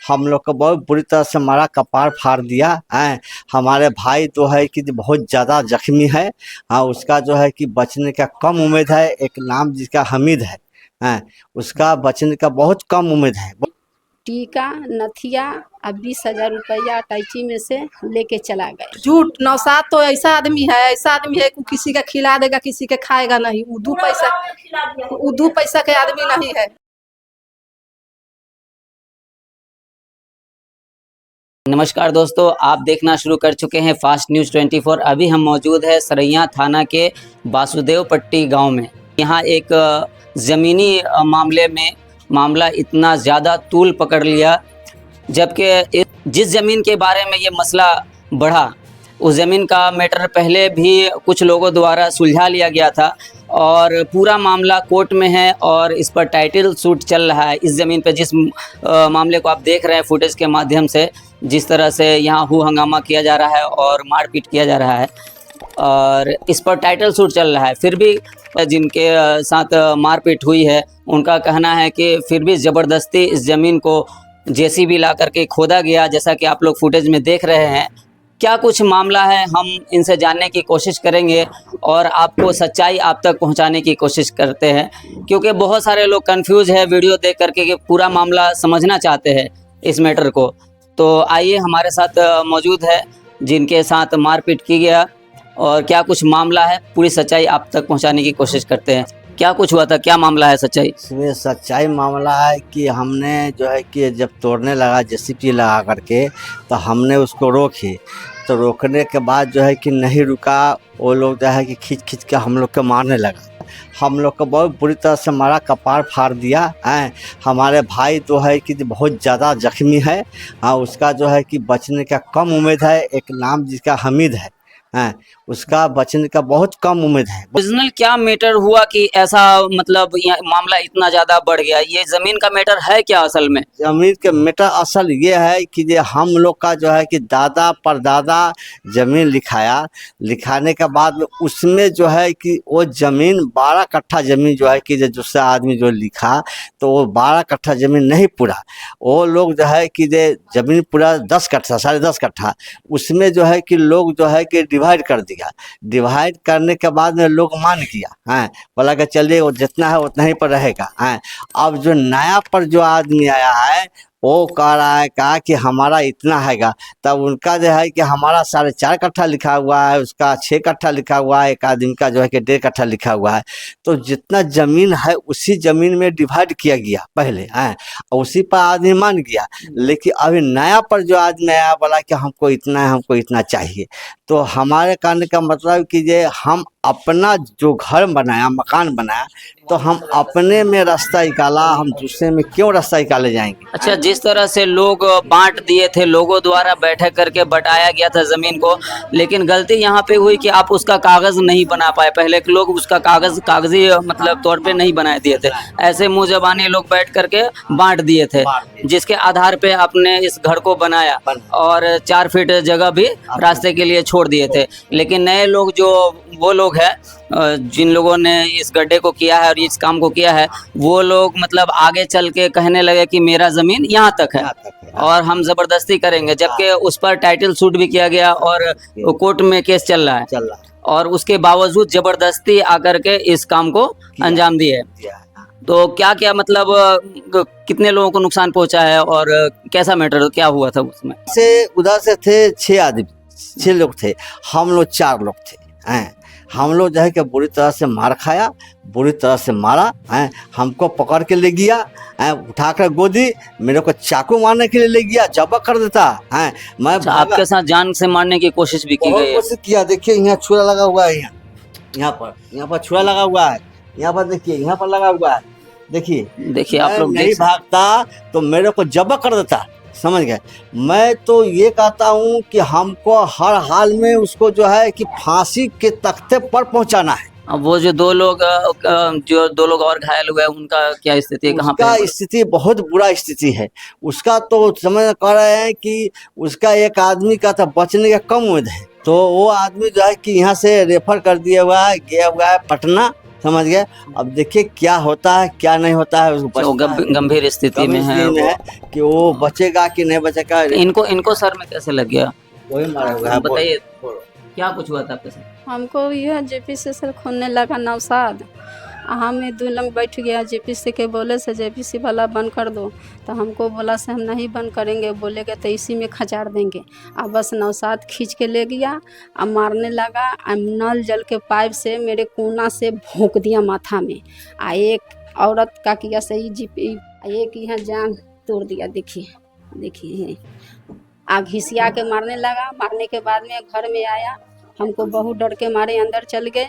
हम लोग को बहुत बुरी तरह से मारा, कपार फाड़ दिया है। हमारे भाई तो है कि बहुत ज़्यादा जख्मी है। हाँ, उसका जो है कि बचने का कम उम्मीद है। एक नाम जिसका हमीद है, हैं, उसका बचने का बहुत कम उम्मीद है। टीका नथिया अब 20,000 रुपया अटैची में से लेके चला गया। झूठ। नौशाद तो ऐसा आदमी है कि किसी का खिला देगा, किसी के खाएगा नहीं। उदू पैसा के आदमी नहीं है। नमस्कार दोस्तों, आप देखना शुरू कर चुके हैं फास्ट न्यूज़ 24। अभी हम मौजूद है सरैया थाना के वासुदेव पट्टी गांव में। यहाँ एक ज़मीनी मामले में मामला इतना ज़्यादा तूल पकड़ लिया, जबकि जिस ज़मीन के बारे में ये मसला बढ़ा, उस ज़मीन का मैटर पहले भी कुछ लोगों द्वारा सुलझा लिया गया था और पूरा मामला कोर्ट में है और इस पर टाइटल सूट चल रहा है। इस ज़मीन पर जिस मामले को आप देख रहे हैं फुटेज के माध्यम से, जिस तरह से यहाँ हू हंगामा किया जा रहा है और मारपीट किया जा रहा है और इस पर टाइटल सूट चल रहा है, फिर भी जिनके साथ मारपीट हुई है उनका कहना है कि फिर भी ज़बरदस्ती इस ज़मीन को जेसीबी ला करके खोदा गया, जैसा कि आप लोग फुटेज में देख रहे हैं। क्या कुछ मामला है, हम इनसे जानने की कोशिश करेंगे और आपको सच्चाई आप तक पहुंचाने की कोशिश करते हैं, क्योंकि बहुत सारे लोग कंफ्यूज है वीडियो देख करके कि पूरा मामला समझना चाहते हैं इस मैटर को। तो आइए, हमारे साथ मौजूद है जिनके साथ मारपीट की गया और क्या कुछ मामला है, पूरी सच्चाई आप तक पहुंचाने की कोशिश करते हैं। क्या कुछ हुआ था, क्या मामला है सच्चाई? इसमें सच्चाई मामला है कि हमने जो है कि जब तोड़ने लगा जेसीबी लगा करके, तो हमने उसको रोकी। तो रोकने के बाद जो है कि नहीं रुका, वो लोग जो है कि खींच खींच के हम लोग को मारने लगा। हम लोग को बहुत बुरी तरह से मारा, कपार फाड़ दिया है। हमारे भाई तो है कि बहुत ज़्यादा जख्मी है। हाँ, उसका जो है कि बचने का कम उम्मीद है। एक नाम जिसका हमीद है, हैं, उसका बचने का बहुत कम उम्मीद है। ओरिजिनल क्या मैटर हुआ कि ऐसा मतलब मामला इतना ज़्यादा बढ़ गया? ये ज़मीन का मैटर है क्या असल में? जमीन के मैटर असल ये है कि जो हम लोग का जो है कि दादा परदादा ज़मीन लिखाने के बाद उसमें जो है कि वो ज़मीन 12 कट्ठा ज़मीन जो है कि जो दूसरा आदमी जो लिखा, तो वो 12 कट्ठा ज़मीन नहीं पूरा। वो लोग जो है कि जो ज़मीन पूरा 10 कट्ठा 10.5 कट्ठा, उसमें जो है कि लोग जो है कि डिवाइड कर दिया। डिवाइड करने के बाद में लोग मान किया, हैं, बोला कि चलिए वो जितना है उतना ही पर रहेगा। हैं, अब जो नया पर जो आदमी आया है वो कह रहा है, कहा कि हमारा इतना हैगा। तब उनका जो है कि हमारा 4.5 कट्ठा लिखा हुआ है, उसका 6 कट्ठा लिखा हुआ है, एक आदमी का जो है कि 1.5 कट्ठा लिखा हुआ है। तो जितना ज़मीन है उसी ज़मीन में डिवाइड किया गया पहले, हैं, उसी पर आदमी मान गया। लेकिन अभी नया पर जो आदमी आया, बोला कि हमको इतना है, हमको इतना चाहिए। तो हमारे कहने का मतलब कि ये हम अपना जो घर बनाया, मकान बनाया, तो हम अपने में रास्ता निकाला, हम दूसरे में क्यों रास्ता निकाले जाएंगे? अच्छा, जिस तरह से लोग बांट दिए थे, लोगों द्वारा बैठक करके बटाया गया था ज़मीन को, लेकिन गलती यहाँ पे हुई कि आप उसका कागज़ नहीं बना पाए। पहले के लोग उसका कागजी मतलब तौर पे नहीं बना दिए थे, ऐसे मुँह ज़बानी लोग बैठ करके बांट दिए थे, जिसके आधार पे आपने इस घर को बनाया और 4 फीट जगह भी रास्ते के लिए छोड़ दिए थे। लेकिन नए लोग, जो वो लोग हैं जिन लोगों ने इस गड्ढे को किया है और इस काम को किया है, वो लोग मतलब आगे चल के कहने लगे कि मेरा ज़मीन यहाँ तक है और हम ज़बरदस्ती करेंगे, जबकि उस पर टाइटल सूट भी किया गया और कोर्ट में केस चल रहा है और उसके बावजूद ज़बरदस्ती आकर के इस काम को अंजाम दिए। तो क्या क्या मतलब कितने लोगों को नुकसान पहुंचा है और कैसा मैटर क्या हुआ था उसमें? से उधर से थे 6 आदमी, 6 लोग थे, हम लोग 4 लोग थे। हैं, हम लोग जो है कि बुरी तरह से मार खाया, बुरी तरह से मारा। हैं, हमको पकड़ के ले गया, उठाकर गोदी, मेरे को चाकू मारने के लिए ले गया, जबक कर देता। हैं, मैं आपके साथ जान से मारने की कोशिश भी की गई है? कोशिश किया। देखिए यहाँ छुरा लगा हुआ है, यहाँ पर छुरा लगा हुआ है, यहाँ पर देखिए, यहाँ पर लगा हुआ है। देखिए आप लोग नहीं भागता तो मेरे को जबक कर देता, समझ गए? मैं तो ये कहता हूँ कि हमको हर हाल में उसको जो है कि फांसी के तख्ते पर पहुंचाना है। अब वो जो 2 लोग और घायल हुए, उनका क्या स्थिति है, कहाँ पे? उसका स्थिति बहुत बुरा स्थिति है। उसका तो समझ कर रहे हैं कि उसका एक आदमी का तो बचने का कम उम्मीद है। तो वो आदमी जो है कि यहाँ से रेफर कर दिया हुआ है, गया हुआ है पटना। समझ गए। अब देखिए क्या होता है क्या नहीं होता है, उसको वो बचता है। गंभीर स्थिति में है गंभीर वो। स्थिति में कि वो बचेगा कि नहीं बचेगा। इनको इनको सर में कैसे लग गया, वही मारा हुआ है। बताइए बोलो। क्या कुछ हुआ था आपके साथ? हमको यह जेपीसी से खोलने लगा नौसाद। हम दो लोग बैठ गया जेपीसी के बोले से जेपीसी वाला बंद कर दो, तो हमको बोला से हम नहीं बंद करेंगे, बोलेगा तो इसी में खचाड़ देंगे। अब बस नौसाद खींच के ले गया, अब मारने लगा। अब नल जल के पाइप से मेरे कोना से भोंक दिया माथा में। एक औरत का किया सही जीपी, एक यहाँ जान तोड़ दिया। देखिए देखिए घिसिया के मारने लगा। मारने के बाद में घर में आया, हमको बहुत डर के मारे अंदर चल गए।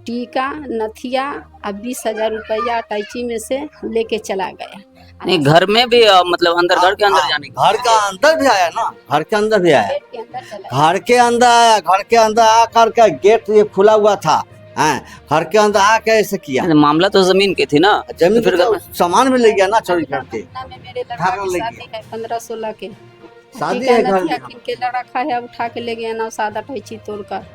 टीका नथिया अब 20,000 रुपया अटैची में से लेके चला गया। नहीं घर में भी मतलब अंदर घर के अंदर जाने घर का अंदर भी आया ना, घर के अंदर भी आया, गेट के अंदर चला घर के अंदर आया। घर के अंदर आकर के गेट ये खुला हुआ था, हैं, घर के अंदर आके ऐसे किया। गया। मामला तो जमीन की थी ना, जमीन तो फिर तो सामान भी ले गया ना चोरी करके। महीना में मेरे लड़का घर की ले शादी है 15-16 के। शादी टीका है घर नथिया में। किन के रखा है, उठा के ले गया नौसाद अटैची तोड़कर।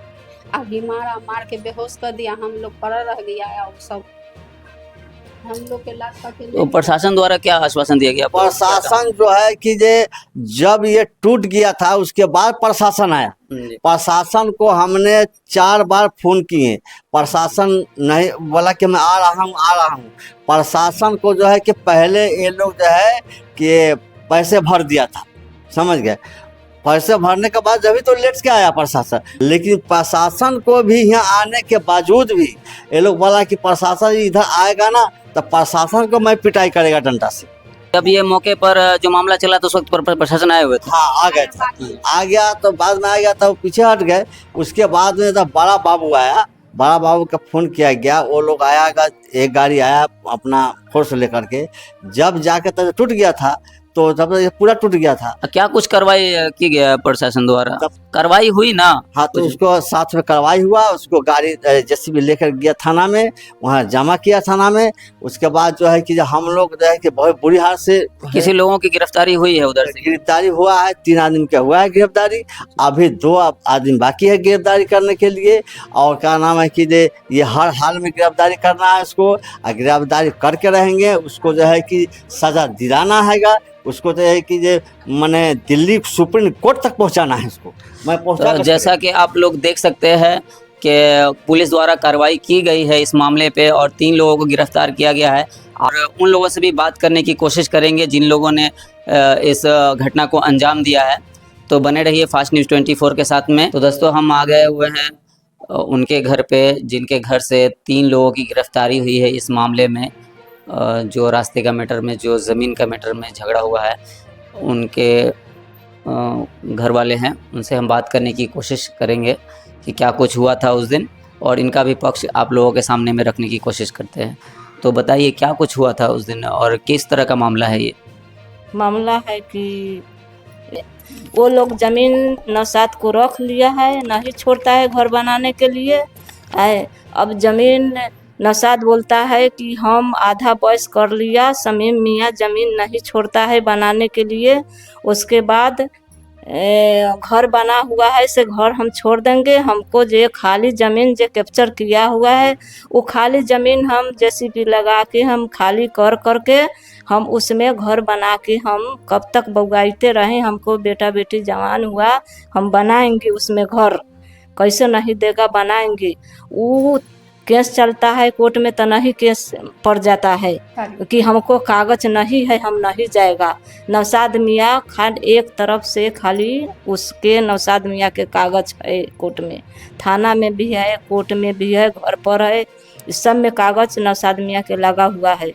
अभी मार के बेहोश कर दिया। हम लोग पड़ा रह गया है और सब हम लोग के लाश का तो प्रशासन द्वारा क्या आश्वासन दिया गया आपको? प्रशासन जो है कि जब ये टूट गया था उसके बाद प्रशासन आया। प्रशासन को हमने 4 बार फोन किए, प्रशासन नहीं बोला कि मैं आ रहा हूँ। प्रशासन को जो है कि पहले ये लोग जो है कि पैसे भर दिया था, समझ गए। पैसे भरने के बाद जब तो लेट के आया प्रशासन। लेकिन प्रशासन को भी यहाँ आने के बावजूद भी ये लोग बोला कि प्रशासन इधर आएगा ना तो प्रशासन को मैं पिटाई करेगा डंडा से। जब ये मौके पर जो मामला चला तो उस वक्त पर प्रशासन आए हुए थे? हाँ आ गए थे, आ गया तो बाद में आ गया तो पीछे हट गए। उसके बाद में तो बड़ा बाबू आया, बड़ा बाबू का फोन किया गया, वो लोग आया, एक गाड़ी आया अपना फोर्स लेकर के। जब जाके तब टूट गया था तो तब ये पूरा टूट गया था। क्या कुछ कार्रवाई की गया प्रशासन द्वारा? कार्रवाई हुई ना? हाँ तो उसको साथ में कार्रवाई हुआ। उसको गाड़ी जेसीबी लेकर गया थाना में, वहाँ जमा किया थाना में। उसके बाद जो है कि हम लोग जो है कि बहुत बुरी हाल से किसी लोगों की गिरफ्तारी हुई है उधर से? गिरफ्तारी हुआ है, 3 आदमी का हुआ है गिरफ्तारी। अभी 2 आदमी बाकी है गिरफ्तारी करने के लिए। और क्या नाम है कि ये हर हाल में गिरफ्तारी करना है उसको, और गिरफ्तारी करके रहेंगे। उसको जो है कि सजा दिलाना हैगा। उसको तो है कि मैंने दिल्ली सुप्रीम कोर्ट तक पहुंचाना है उसको। मैं पहुंचा तो जैसा कि आप लोग देख सकते हैं कि पुलिस द्वारा कार्रवाई की गई है इस मामले पे और 3 लोगों को गिरफ्तार किया गया है। और उन लोगों से भी बात करने की कोशिश करेंगे जिन लोगों ने इस घटना को अंजाम दिया है। तो बने रहिए फास्ट न्यूज़ 24 के साथ में। तो दोस्तों हम आ गए हुए हैं उनके घर पे, जिनके घर से 3 लोगों की गिरफ्तारी हुई है इस मामले में। जो रास्ते का मैटर में, जो ज़मीन का मैटर में झगड़ा हुआ है, उनके घर वाले हैं, उनसे हम बात करने की कोशिश करेंगे कि क्या कुछ हुआ था उस दिन, और इनका भी पक्ष आप लोगों के सामने में रखने की कोशिश करते हैं। तो बताइए क्या कुछ हुआ था उस दिन और किस तरह का मामला है ये? मामला है कि वो लोग जमीन नौसाद को रख लिया है, नहीं छोड़ता है घर बनाने के लिए। अब जमीन नौसाद बोलता है कि हम आधा बयस कर लिया, शमीम मियाँ जमीन नहीं छोड़ता है बनाने के लिए। उसके बाद घर बना हुआ है से घर हम छोड़ देंगे। हमको जो खाली ज़मीन जो कैप्चर किया हुआ है वो खाली ज़मीन हम जेसीबी लगा के हम खाली करके हम उसमें घर बना के हम कब तक बउगाइते रहें। हमको बेटा बेटी जवान हुआ, हम बनाएंगे उसमें घर, कैसे नहीं देगा, बनाएंगे। वो केस चलता है कोर्ट में तो नहीं केस पड़ जाता है कि हमको कागज नहीं है, हम नहीं जाएगा। नौसाद मियाँ खाली एक तरफ से खाली उसके नौसाद मियाँ के कागज है कोर्ट में, थाना में भी है, कोर्ट में भी है, घर पर है, इस सब में कागज नौसाद मियाँ के लगा हुआ है।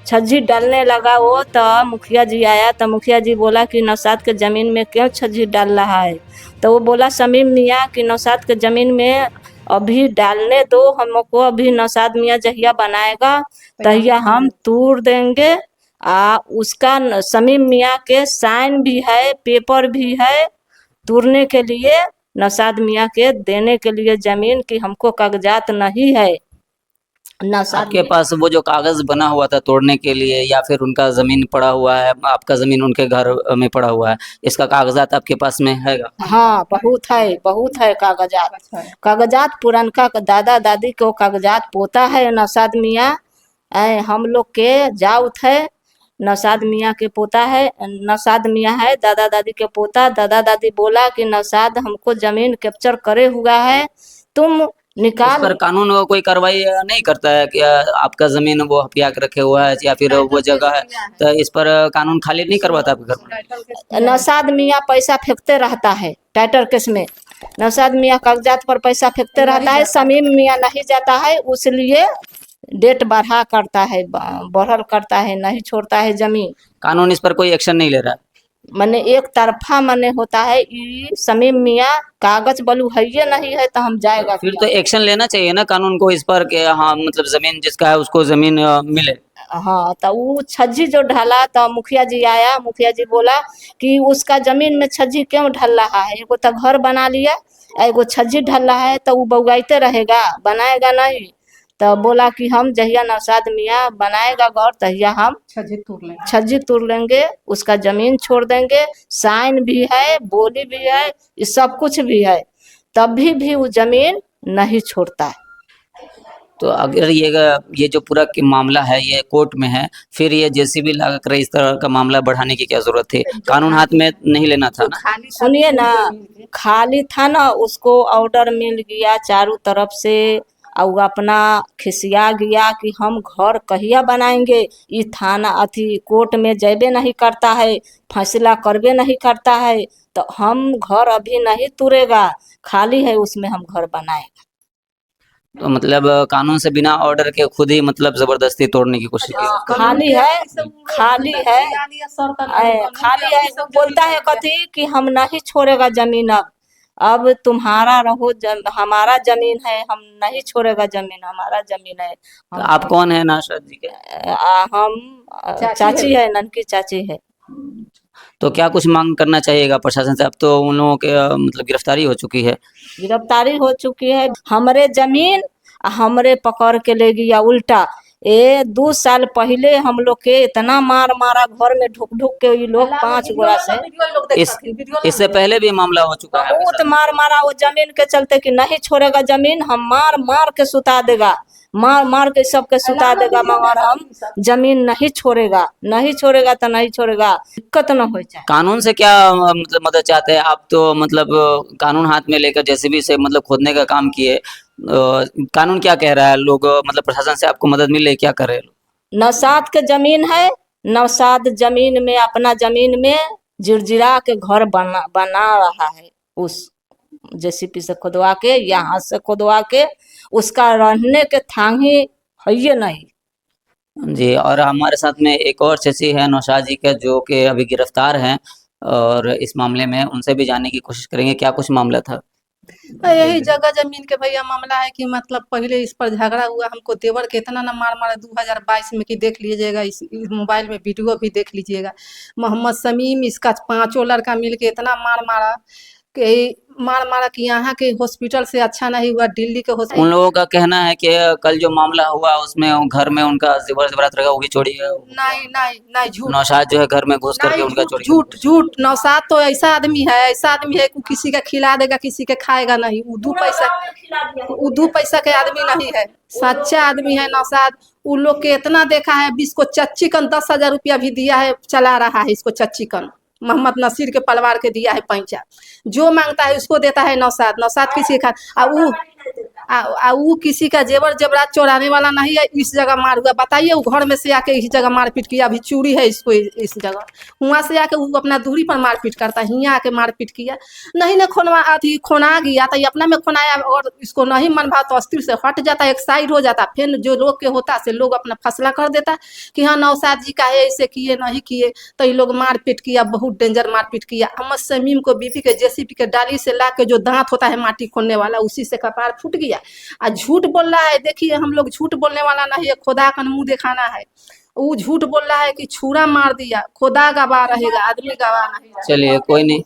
छज्जी डालने लगा वो तो मुखिया जी आया तो मुखिया जी बोला कि नौसाद के ज़मीन में क्यों छज्जी डाल रहा है? तो वो बोला शमीम मियाँ कि नौसाद के ज़मीन में अभी डालने दो हमको, अभी नौसाद मियाँ जहिया बनाएगा तहिया हम तोड़ देंगे। उसका शमीम मियाँ के साइन भी है, पेपर भी है तोड़ने के लिए, नौसाद मियाँ के देने के लिए ज़मीन की हमको कागजात नहीं है। नौशाद आपके पास वो जो कागज बना हुआ था तोड़ने के लिए, या फिर उनका जमीन पड़ा हुआ है, आपका जमीन उनके घर में पड़ा हुआ है, इसका कागजात आपके पास में हैगा? हाँ बहुत है कागजात। कागजात पुरनका दादा दादी को कागजात पोता है नौशाद मियाँ। हम लोग के जाउत है, नौशाद मियाँ के पोता है, नौशाद मियाँ है दादा दादी के पोता। दादा दादी बोला कि नौशाद हमको जमीन कैप्चर करे हुआ है, तुम इस निकाल। पर कानून कोई कार्रवाई नहीं करता है कि आपका जमीन वो हथिया के रखे हुआ है या फिर वो जगह है, तो इस पर कानून खाली नहीं करवाता आपके घर में? नौशाद मियाँ पैसा फेंकते रहता है टाइटल केस में। नौशाद मियाँ कागजात पर पैसा फेंकते रहता है, शमीम मियाँ नहीं जाता है, उसलिए डेट बढ़ा करता है, बढ़ल करता है, नहीं छोड़ता है जमीन। कानून इस पर कोई एक्शन नहीं ले रहा है? मने एक तरफा मने होता है, शमीम मियाँ कागज बलू है ये नहीं है तो हम जाएगा फिर तो एक्शन लेना चाहिए ना कानून को इस पर कि हाँ मतलब जमीन जिसका है उसको जमीन मिले। हाँ तो वो छज्जी जो ढला तो मुखिया जी आया, मुखिया जी बोला कि उसका जमीन में छज्जी क्यों ढल रहा है, एगो तो घर बना लिया, एगो छज्जी ढल रहा है तो वो बउगाइते रहेगा, बनाएगा नहीं। तो बोला कि हम जहिया नौशाद मियाँ बनाएगा घर तहिया हम छज्जी तोड़ लेंगे, उसका जमीन छोड़ देंगे, साइन भी है, बोली भी है, ये सब कुछ भी है, तभी भी वो जमीन नहीं छोड़ता है। तो अगर ये जो पूरा मामला है ये कोर्ट में है, फिर ये जेसीबी लगा कर इस तरह का मामला बढ़ाने की क्या जरूरत थी? कानून हाथ में नहीं लेना था ना? सुनिए ना, खाली था ना, उसको ऑर्डर मिल गया चारों तरफ से, और अपना खिसिया गया कि हम घर कहिया बनाएंगे। ये थाना अथी कोर्ट में जैबे नहीं करता है, फैसला करबे नहीं करता है, तो हम घर अभी नहीं तुरेगा, खाली है उसमें हम घर बनाएगा। तो मतलब कानून से बिना ऑर्डर के खुद ही मतलब जबरदस्ती तोड़ने की कोशिश की? खाली है, खाली है, खाली है। वो बोलता है कथी कि हम नहीं छोड़ेगा जमीन, अब तुम्हारा रहो, हमारा जमीन है, हम नहीं छोड़ेगा जमीन, हमारा जमीन है। तो आप कौन है नौशाद जी के? हम चाची है, ननकी चाची है। तो क्या कुछ मांग करना चाहिएगा प्रशासन से? अब तो उन लोगों के मतलब गिरफ्तारी हो चुकी है। गिरफ्तारी हो चुकी है, हमरे जमीन हमरे पकड़ के ले गया उल्टा। 2 साल पहले हम लोग के इतना मार मारा, घर में ढुक ढुक के ये लोग 5 गोरा से। इससे पहले भी मामला हो चुका है? बहुत मार मारा वो जमीन के चलते कि नहीं छोड़ेगा जमीन, हम मार मार के सुता देगा, मार मार के सबके सुता देगा, मगर हम जमीन नहीं छोड़ेगा, नहीं छोड़ेगा तो नहीं छोड़ेगा, दिक्कत न हो जाए। कानून से क्या मतलब मदद चाहते हैं आप? तो मतलब कानून हाथ में लेकर जेसीबी से मतलब खोदने का काम किए, कानून क्या कह रहा है? लोग मतलब प्रशासन से आपको मदद मिले, क्या कर रहे हैं? नौशाद के जमीन है, नौशाद जमीन में अपना जमीन में जिरजिरा के घर बना रहा है, उस जेसीपी से खुदवा के, यहाँ से खुदवा के, उसका रहने के थांगी है ये नहीं। जी, और हमारे साथ में एक और चाची है नौशाद जी का, जो कि अभी गिरफ्तार हैं, और इस मामले में उनसे भी जानने की कोशिश करेंगे क्या कुछ मामला था। यही जगह जमीन के भैया मामला है कि मतलब पहले इस पर झगड़ा हुआ, हमको देवर के इतना ना मार मारा 2022 में कि देख लीजिएगा, इस मोबाइल में वीडियो भी देख लीजिएगा। मोहम्मद शमीम इसका 5 लड़का मिल के इतना मार मारा कि यहाँ के हॉस्पिटल से अच्छा नहीं हुआ, दिल्ली के हॉस्पिटल। उन लोगों का कहना है कि कल जो मामला हुआ उसमें घर में उनका जेवर जेवरात रखा वो भी चोरी है। नहीं नहीं नहीं, झूठ। नौशाद जो है घर में घुस करके उनका चोरी। झूठ झूठ। नौशाद तो ऐसा आदमी है, ऐसा आदमी है कि किसी का खिला देगा, किसी के खाएगा नहीं। वो 2 पैसा के आदमी नहीं है, सच्चा आदमी है नौशाद। उन लोग के इतना देखा है, इसको चच्चीकन 10,000 रुपया भी दिया है, चला रहा है इसको चच्चीकन। मोहम्मद नसीर के परिवार के दिया है पैंचा, जो मांगता है उसको देता है नौशाद। नौशाद किसी का वो किसी का जेवर जेवरात चोराने वाला नहीं है। इस जगह मार हुआ, बताइए, वो घर में से आके इस जगह मारपीट किया, अभी चूड़ी है इसको इस जगह, वहाँ से आके वो अपना दूरी पर मारपीट करता है, यहाँ आके मारपीट किया। नहीं ना खोना गया तो अपना में खोनाया, और इसको नहीं मन भाव तो अस्थिर से हट जाता, एक साइड हो जाता। फिर जो लोग के होता से लोग अपना फैसला कर देता कि हाँ नौशाद जी का है, ऐसे किए नहीं किए, तो ये लोग मारपीट किया, बहुत डेंजर मारपीट किया। मोहम्मद शमीम को बीबी के जेसीबी के डाली से ला के जो दांत होता है माटी खोदने वाला, उसी से कपार फूट गया। आ झूठ बोल रहा है, देखिए हम लोग झूठ बोलने वाला नहीं है, खुदा का मुंह दिखाना है। वो झूठ बोल रहा है कि छुरा मार दिया, खुदा गवाह रहेगा, आदमी गवाह नहीं। चलिए कोई नहीं,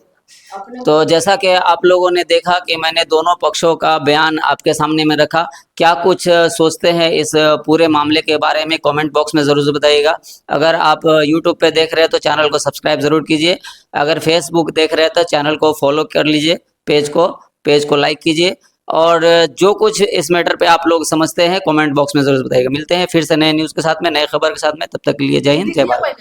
तो जैसा कि आप लोगों ने देखा कि मैंने दोनों पक्षों का बयान आपके सामने में रखा, क्या कुछ सोचते हैं इस पूरे मामले के बारे में कमेंट बॉक्स में ज़रूर बताइएगा। अगर आप यूट्यूब पे देख रहे हैं तो चैनल को सब्सक्राइब ज़रूर कीजिए, अगर फेसबुक देख रहे हैं तो चैनल को फॉलो कर लीजिए, पेज को लाइक कीजिए, और जो कुछ इस मैटर पे आप लोग समझते हैं कमेंट बॉक्स में ज़रूर बताइएगा। मिलते हैं फिर से नए न्यूज़ के साथ में, नए खबर के साथ में, तब तक के लिए जय हिंद, जय भारत।